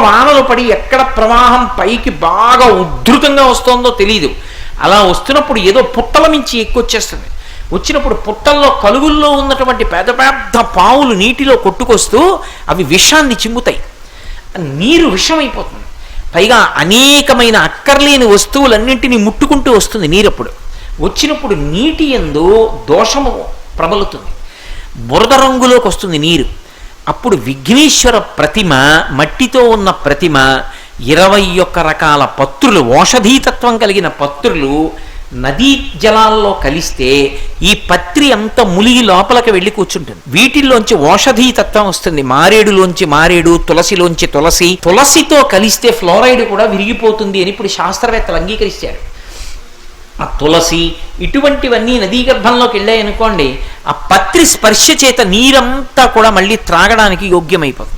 వానలు పడి ఎక్కడ ప్రవాహం పైకి బాగా ఉధృతంగా వస్తుందో తెలియదు. అలా వస్తున్నప్పుడు ఏదో పుట్టల మించి ఎక్కువచ్చేస్తుంది. వచ్చినప్పుడు పుట్టల్లో కలుగుల్లో ఉన్నటువంటి పెద్ద పెద్ద పావులు నీటిలో కొట్టుకొస్తూ అవి విషాన్ని చిమ్ముతాయి. నీరు విషమైపోతుంది. పైగా అనేకమైన అక్కర్లేని వస్తువులన్నింటినీ ముట్టుకుంటూ వస్తుంది నీరప్పుడు. వచ్చినప్పుడు నీటి యందు దోషము ప్రబలుతుంది, బురద రంగులోకి వస్తుంది నీరు. అప్పుడు విఘ్నేశ్వర ప్రతిమ, మట్టితో ఉన్న ప్రతిమ, 21 రకాల పత్రులు, ఓషధీతత్వం కలిగిన పత్రులు నదీ జలాల్లో కలిస్తే ఈ పత్రి అంతా ములిగి లోపలికి వెళ్ళి కూర్చుంటుంది. వీటిల్లోంచి ఓషధీతత్వం వస్తుంది. మారేడులోంచి మారేడు, తులసిలోంచి తులసి, తులసితో కలిస్తే ఫ్లోరైడ్ కూడా విరిగిపోతుంది అని ఇప్పుడు శాస్త్రవేత్తలు అంగీకరిస్తారు. ఆ తులసి ఇటువంటివన్నీ నదీ గర్భంలోకి వెళ్ళాయనుకోండి, ఆ పత్రి స్పర్శ చేత నీరంతా కూడా మళ్ళీ త్రాగడానికి యోగ్యమైపోతుంది.